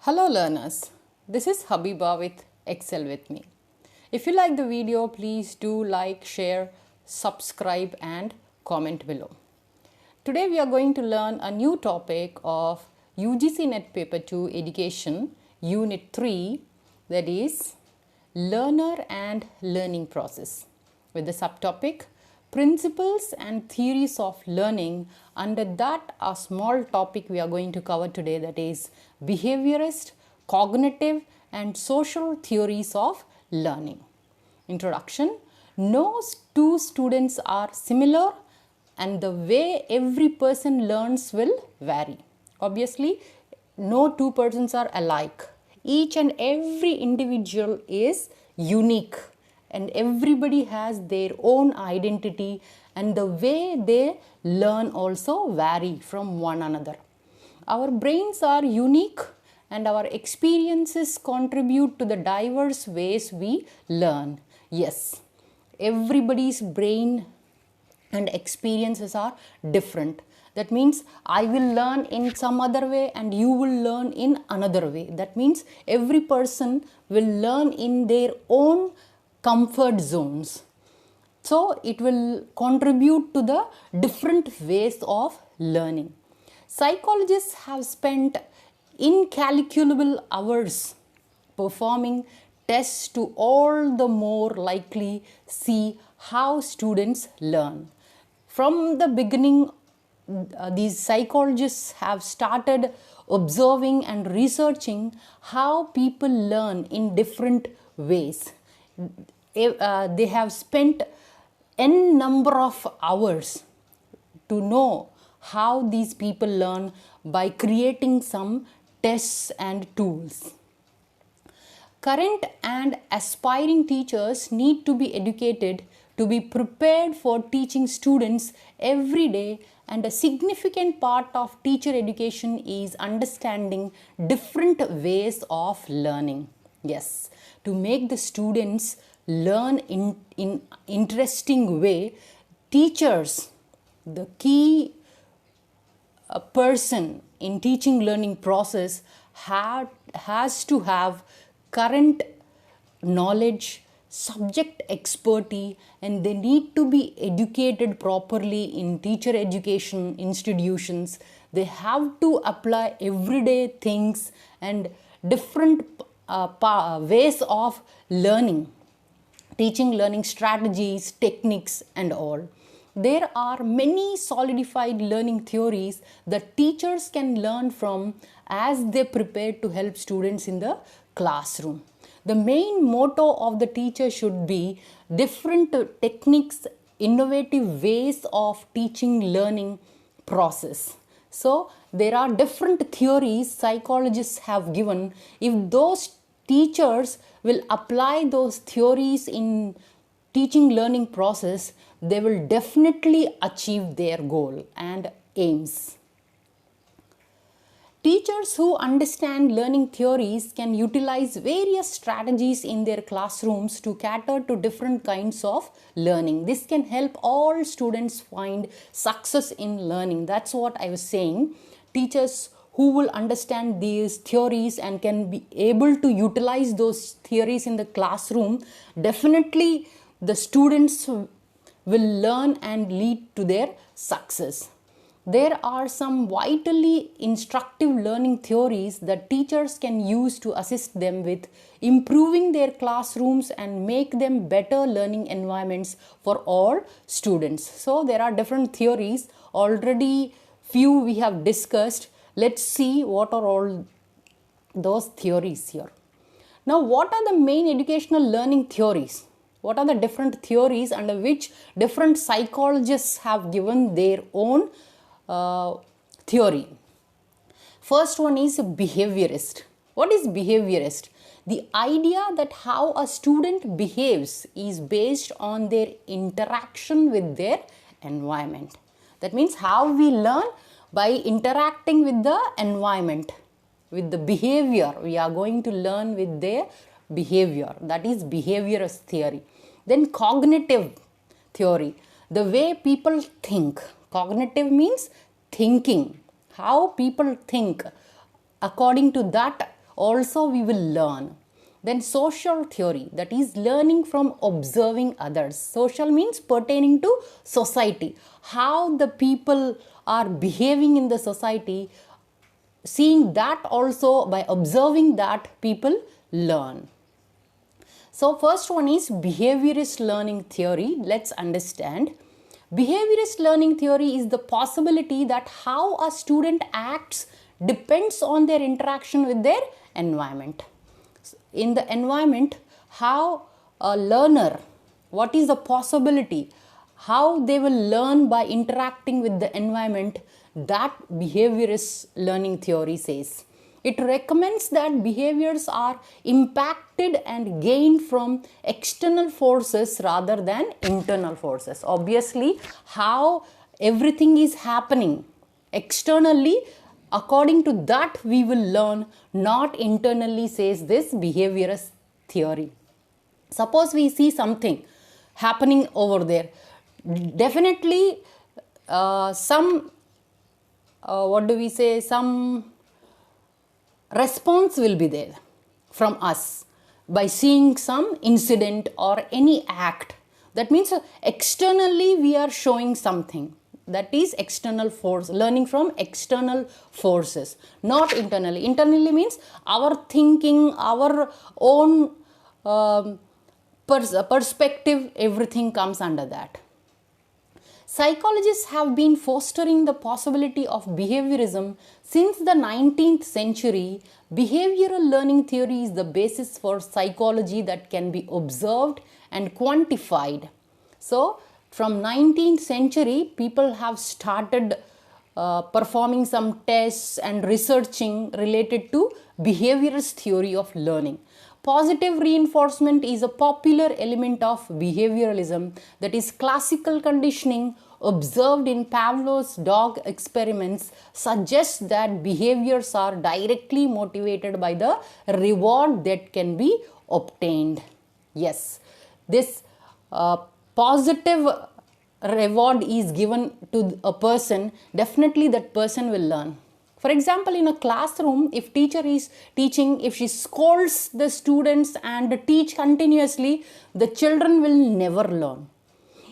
Hello learners, this is Habiba with Excel with me. If you like the video, please do like, share, subscribe and comment below. Today we are going to learn a new topic of UGC NET Paper 2 Education Unit 3, that is Learner and Learning Process, with the subtopic Principles and Theories of Learning. Under that, a small topic we are going to cover today, that is behaviorist, cognitive and social theories of learning. Introduction. No two students are similar and the way every person learns will vary. Obviously, no two persons are alike. Each and every individual is unique and everybody has their own identity, and the way they learn also vary from one another. Our brains are unique and our experiences contribute to the diverse ways we learn. Yes, everybody's brain and experiences are different. That means I will learn in some other way and you will learn in another way. That means every person will learn in their own comfort zones. So it will contribute to the different ways of learning. Psychologists have spent incalculable hours performing tests to all the more likely see how students learn. From the beginning, these psychologists have started observing and researching how people learn in different ways. They have spent n number of hours to know how these people learn by creating some tests and tools. Current and aspiring teachers need to be educated to be prepared for teaching students every day, and a significant part of teacher education is understanding different ways of learning. Yes, to make the students learn in interesting way, teachers, the key person in teaching learning process, has to have current knowledge, subject expertise, and they need to be educated properly in teacher education institutions. They have to apply everyday things and different ways of learning, teaching learning strategies, techniques and all. There are many solidified learning theories that teachers can learn from as they prepare to help students in the classroom. The main motto of the teacher should be different techniques, innovative ways of teaching learning process. So there are different theories psychologists have given. If those teachers will apply those theories in teaching learning process, they will definitely achieve their goal and aims. Teachers who understand learning theories can utilize various strategies in their classrooms to cater to different kinds of learning. This can help all students find success in learning. That's what I was saying. Teachers who will understand these theories and can be able to utilize those theories in the classroom, definitely the students will learn and lead to their success. There are some vitally instructive learning theories that teachers can use to assist them with improving their classrooms and make them better learning environments for all students. So there are different theories. Already few we have discussed. Let's see what are all those theories here. Now, what are the main educational learning theories? What are the different theories under which different psychologists have given their own theory? First one is behaviorist. What is behaviorist? The idea that how a student behaves is based on their interaction with their environment. That means how we learn by interacting with the environment, with the behavior. We are going to learn with their behavior. That is behaviorist theory. Then cognitive theory, the way people think. Cognitive means thinking, how people think. According to that, also we will learn. Then social theory, that is learning from observing others. Social means pertaining to society, how the people are behaving in the society. Seeing that also, by observing that, people learn. So first one is behaviorist learning theory. Let's understand. Behaviorist learning theory is the possibility that how a student acts depends on their interaction with their environment. In the environment, how a learner, what is the possibility, how they will learn by interacting with the environment, that behaviorist learning theory says. It recommends that behaviors are impacted and gained from external forces rather than internal forces. Obviously, how everything is happening externally, according to that we will learn, not internally, says this behaviorist theory. Suppose we see something happening over there, definitely some response will be there from us by seeing some incident or any act. That means externally we are showing something. That is external force, learning from external forces, not internally. Internally means our thinking, our own perspective, everything comes under that. Psychologists have been fostering the possibility of behaviorism since the 19th century. Behavioral learning theory is the basis for psychology that can be observed and quantified. So, from 19th century, people have started performing some tests and researching related to behaviorist theory of learning. Positive reinforcement is a popular element of behavioralism, that is classical conditioning observed in Pavlov's dog experiments suggests that behaviors are directly motivated by the reward that can be obtained. Yes, this positive reward is given to a person, definitely that person will learn. For example, in a classroom, if teacher is teaching, if she scolds the students and teach continuously, the children will never learn.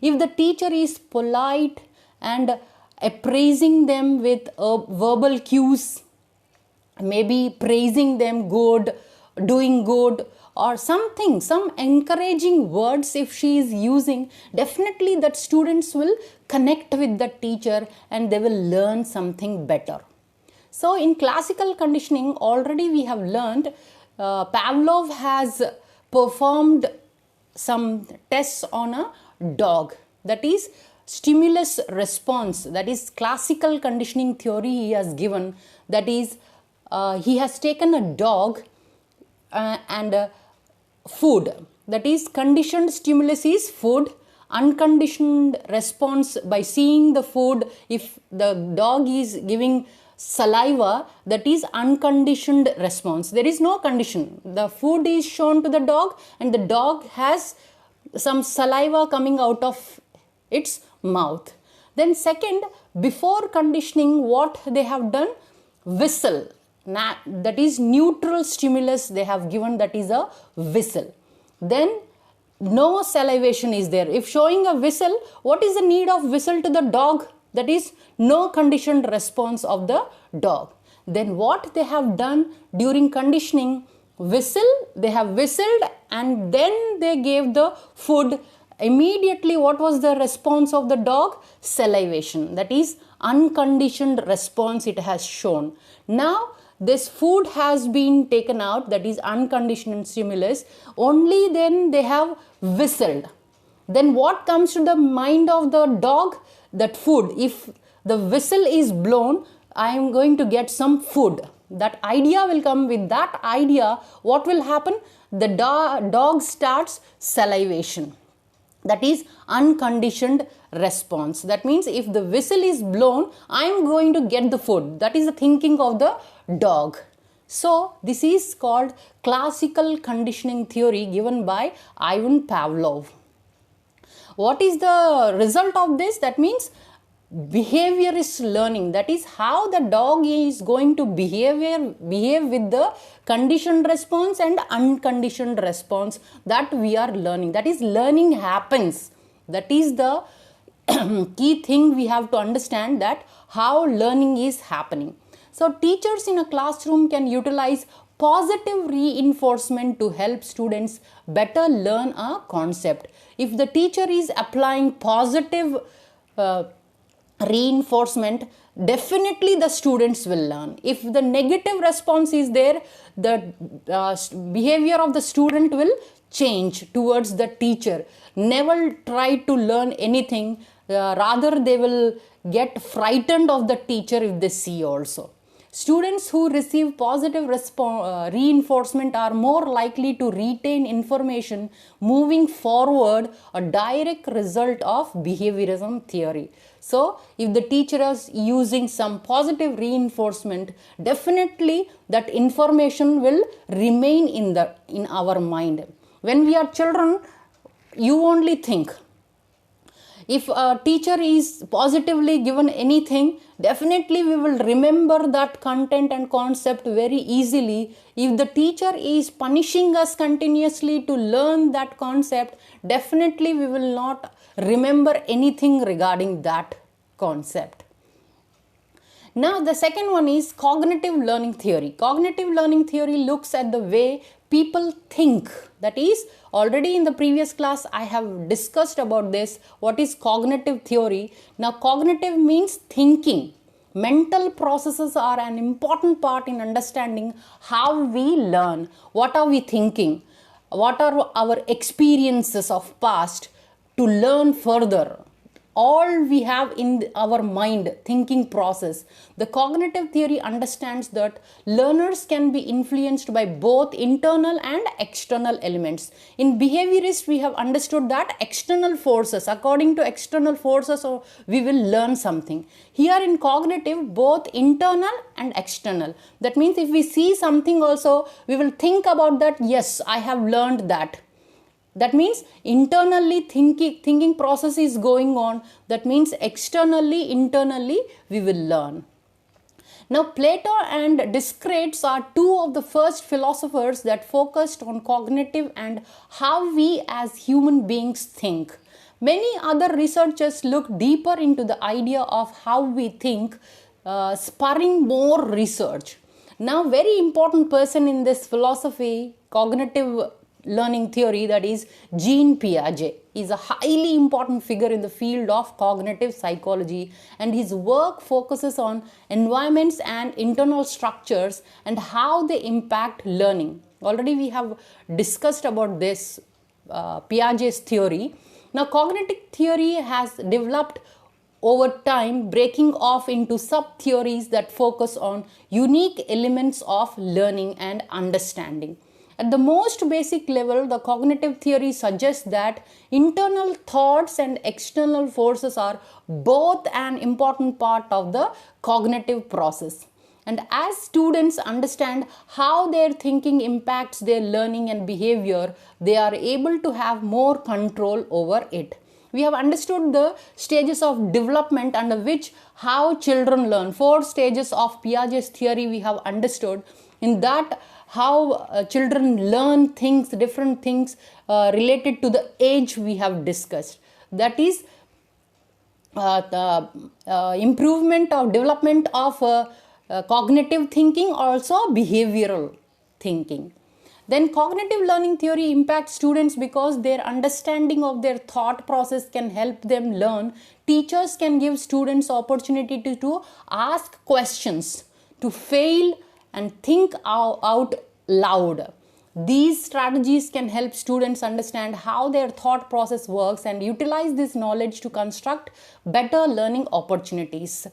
If the teacher is polite and appraising them with verbal cues, maybe praising them good, doing good, or something, some encouraging words if she is using, definitely that students will connect with the teacher and they will learn something better. So in classical conditioning, already we have learned, Pavlov has performed some tests on a dog. That is stimulus response. That is classical conditioning theory he has given. That is, he has taken a dog and food. That is, conditioned stimulus is food. Unconditioned response by seeing the food, if the dog is giving saliva, that is unconditioned response. There is no condition. The food is shown to the dog and the dog has some saliva coming out of its mouth. Then second, before conditioning, what they have done, whistle. That is neutral stimulus they have given, that is a whistle. Then no salivation is there. If showing a whistle, what is the need of whistle to the dog? That is no conditioned response of the dog. Then what they have done during conditioning, whistle, they have whistled and then they gave the food. Immediately what was the response of the dog? Salivation. That is unconditioned response it has shown. Now this food has been taken out, that is unconditioned stimulus, only then they have whistled. Then what comes to the mind of the dog? That food. If the whistle is blown, I am going to get some food. That idea will come. With that idea, what will happen? The dog starts salivation. That is unconditioned response. That means if the whistle is blown, I am going to get the food. That is the thinking of the dog. So this is called classical conditioning theory given by Ivan Pavlov. What is the result of this? That means behaviorist learning, that is how the dog is going to behave with the conditioned response and unconditioned response, that we are learning. That is, learning happens. That is the key thing we have to understand, that how learning is happening. So teachers in a classroom can utilize positive reinforcement to help students better learn a concept. If the teacher is applying positive reinforcement, definitely the students will learn. If the negative response is there, the behavior of the student will change towards the teacher. Never try to learn anything, rather they will get frightened of the teacher if they see also. Students who receive positive reinforcement are more likely to retain information moving forward, a direct result of behaviorism theory. So, if the teacher is using some positive reinforcement, definitely that information will remain in our mind. When we are children, you only think. If a teacher is positively given anything, definitely we will remember that content and concept very easily. If the teacher is punishing us continuously to learn that concept, definitely we will not remember anything regarding that concept. Now the second one is cognitive learning theory. Cognitive learning theory looks at the way people think. That is, already in the previous class I have discussed about this, what is cognitive theory. Now cognitive means thinking. Mental processes are an important part in understanding how we learn. What are we thinking? What are our experiences of past to learn further? All we have in our mind, thinking process. The cognitive theory understands that learners can be influenced by both internal and external elements. In behaviorist, we have understood that external forces, according to external forces, we will learn something. Here in cognitive, both internal and external. That means if we see something also, we will think about that, yes, I have learned that. That means internally thinking process is going on. That means externally, internally we will learn. Now Plato and Descartes are two of the first philosophers that focused on cognitive and how we as human beings think. Many other researchers look deeper into the idea of how we think, spurring more research. Now very important person in this philosophy, cognitive learning theory, that is Jean Piaget, is a highly important figure in the field of cognitive psychology, and his work focuses on environments and internal structures and how they impact learning. Already we have discussed about this Piaget's theory. Now cognitive theory has developed over time, breaking off into sub-theories that focus on unique elements of learning and understanding. At the most basic level, the cognitive theory suggests that internal thoughts and external forces are both an important part of the cognitive process. And as students understand how their thinking impacts their learning and behavior, they are able to have more control over it. We have understood the stages of development under which how children learn. 4 stages of Piaget's theory we have understood. In that, how children learn things, different things related to the age we have discussed. That is the improvement of development of cognitive thinking, also behavioral thinking. Then cognitive learning theory impacts students because their understanding of their thought process can help them learn. Teachers can give students opportunity to ask questions, to fail and think out loud. These strategies can help students understand how their thought process works and utilize this knowledge to construct better learning opportunities.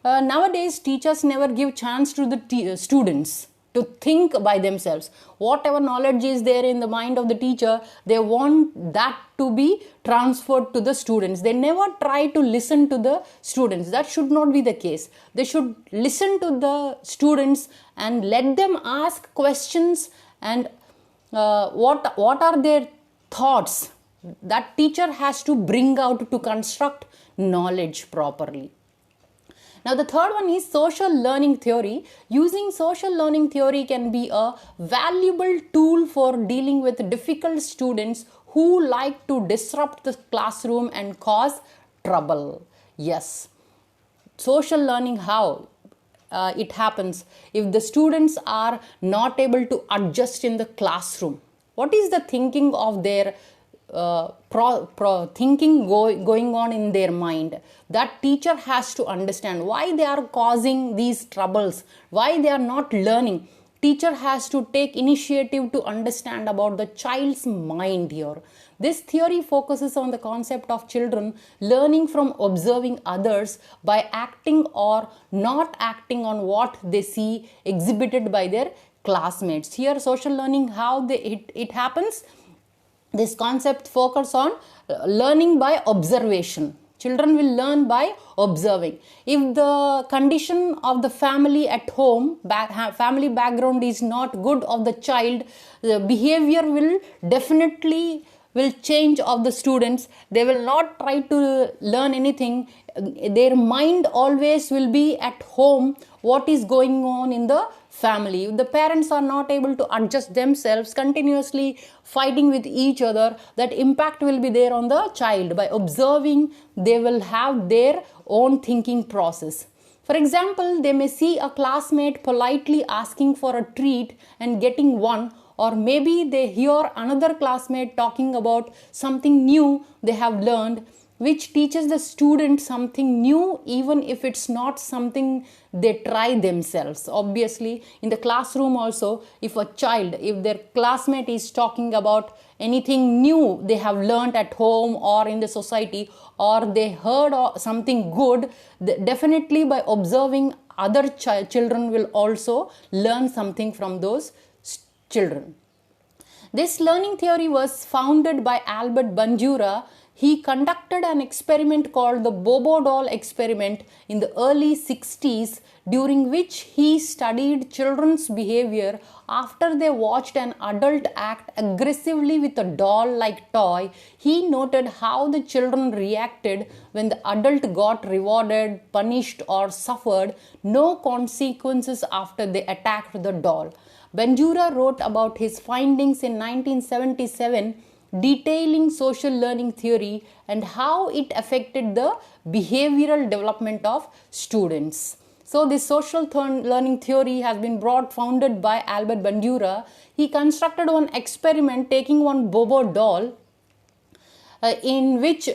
Nowadays, teachers never give chance to the students to think by themselves. Whatever knowledge is there in the mind of the teacher, they want that to be transferred to the students. They never try to listen to the students. That should not be the case. They should listen to the students and let them ask questions and what are their thoughts. That teacher has to bring out to construct knowledge properly. Now the third one is social learning theory. Using social learning theory can be a valuable tool for dealing with difficult students who like to disrupt the classroom and cause trouble. Yes, social learning, how it happens if the students are not able to adjust in the classroom. What is the thinking of their thinking going on in their mind? That teacher has to understand why they are causing these troubles, why they are not learning. Teacher has to take initiative to understand about the child's mind here. This theory focuses on the concept of children learning from observing others by acting or not acting on what they see exhibited by their classmates. Here social learning, how it happens. This concept focus on learning by observation. Children will learn by observing. If the condition of the family at home, family background is not good of the child, the behavior will definitely will change of the students. They will not try to learn anything. Their mind always will be at home, what is going on in the family. If the parents are not able to adjust themselves, continuously fighting with each other, that impact will be there on the child. By observing, they will have their own thinking process. For example, they may see a classmate politely asking for a treat and getting one, or maybe they hear another classmate talking about something new they have learned, which teaches the student something new, even if it's not something they try themselves. Obviously, in the classroom also, if their classmate is talking about anything new they have learned at home or in the society, or they heard something good, definitely by observing other children will also learn something from those children. This learning theory was founded by Albert Bandura. He conducted an experiment called the Bobo doll experiment in the early 60s, during which he studied children's behavior after they watched an adult act aggressively with a doll-like toy. He noted how the children reacted when the adult got rewarded, punished, or suffered no consequences after they attacked the doll. Bandura wrote about his findings in 1977, detailing social learning theory and how it affected the behavioral development of students. So this social learning theory has been founded by Albert Bandura. He constructed one experiment taking one Bobo doll in which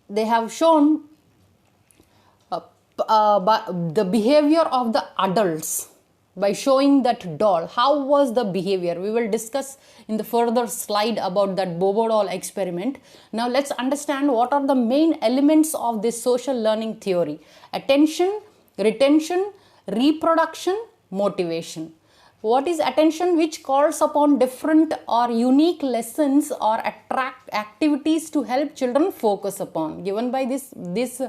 they have shown the behavior of the adults. By showing that doll, how was the behavior? We will discuss in the further slide about that Bobo doll experiment. Now let's understand what are the main elements of this social learning theory. Attention, retention, reproduction, motivation. What is attention? Which calls upon different or unique lessons or activities to help children focus upon. Given by these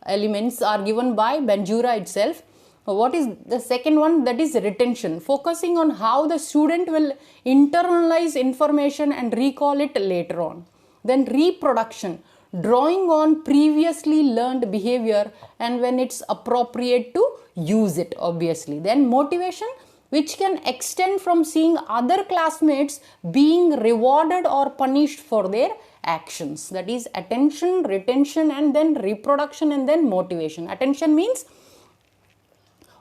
elements are given by Bandura itself. What is the second one? That is retention, focusing on how the student will internalize information and recall it later on. Then reproduction, drawing on previously learned behavior and when it's appropriate to use it, obviously. Then motivation, which can extend from seeing other classmates being rewarded or punished for their actions. That is attention, retention, and then reproduction, and then motivation. Attention means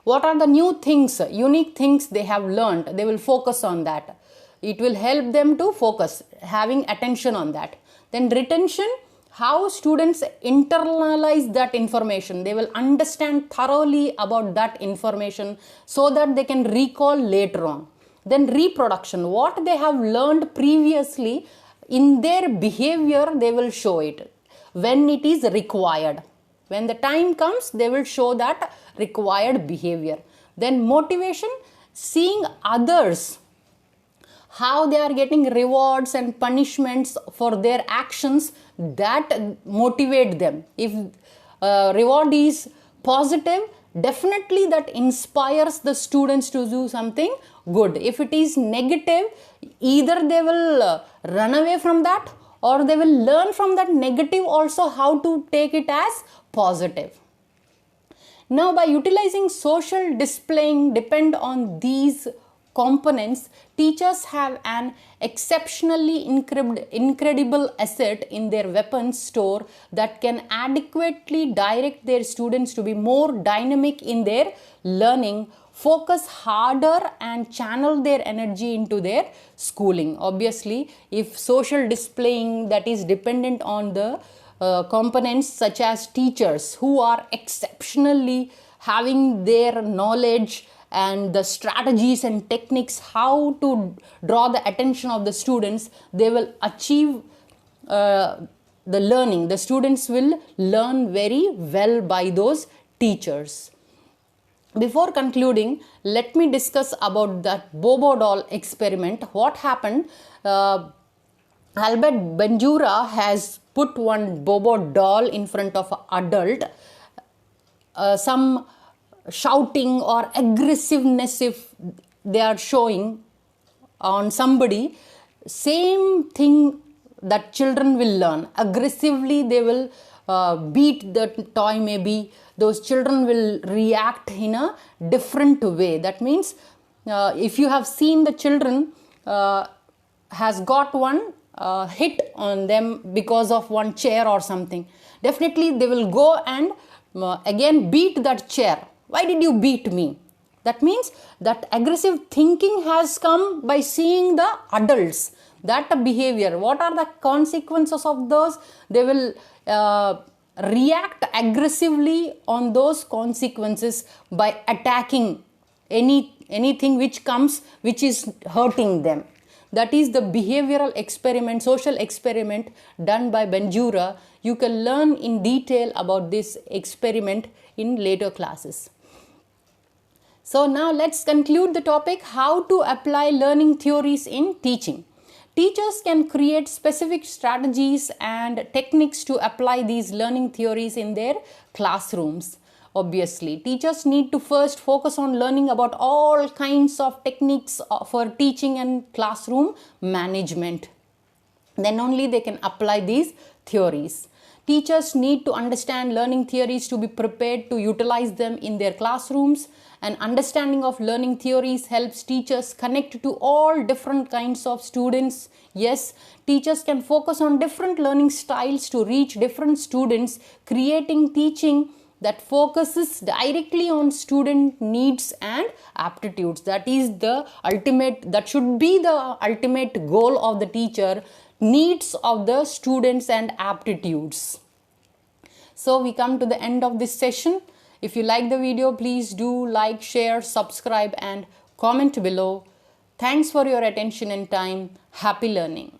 what are the new things, unique things they have learned. They will focus on that. It will help them to focus, having attention on that. Then retention, how students internalize that information. They will understand thoroughly about that information so that they can recall later on. Then reproduction, what they have learned previously in their behavior, they will show it when it is required. When the time comes, they will show that required behavior. Then motivation, seeing others, how they are getting rewards and punishments for their actions, that motivate them. If reward is positive, definitely that inspires the students to do something good. If it is negative, either they will run away from that, or they will learn from that negative also how to take it as positive. Now, by utilizing social displaying depend on these components, teachers have an exceptionally incredible asset in their weapons store that can adequately direct their students to be more dynamic in their learning, focus harder, and channel their energy into their schooling. Obviously, if social displaying that is dependent on the components such as teachers who are exceptionally having their knowledge and the strategies and techniques how to draw the attention of the students, they will achieve the learning. The students will learn very well by those teachers. Before concluding, let me discuss about that Bobo doll experiment. What happened? Albert Bandura has put one Bobo doll in front of an adult. Some shouting or aggressiveness if they are showing on somebody, same thing that children will learn. Aggressively they will beat the toy, maybe those children will react in a different way. That means if you have seen the children has got one hit on them because of one chair or something, definitely they will go and again beat that chair. Why did you beat me? That means that aggressive thinking has come by seeing the adults, that behavior. What are the consequences of those? They will react aggressively on those consequences by attacking anything which comes which is hurting them. That is the behavioral experiment, social experiment done by Bandura. You can learn in detail about this experiment in later classes. So now let's conclude the topic, how to apply learning theories in teaching. Teachers can create specific strategies and techniques to apply these learning theories in their classrooms. Obviously, teachers need to first focus on learning about all kinds of techniques for teaching and classroom management. Then only they can apply these theories. Teachers need to understand learning theories to be prepared to utilize them in their classrooms. An understanding of learning theories helps teachers connect to all different kinds of students. Yes, teachers can focus on different learning styles to reach different students, creating teaching that focuses directly on student needs and aptitudes. That should be the ultimate goal of the teacher, needs of the students and aptitudes. So we come to the end of this session. If you like the video, please do like, share, subscribe and comment below. Thanks for your attention and time. Happy learning.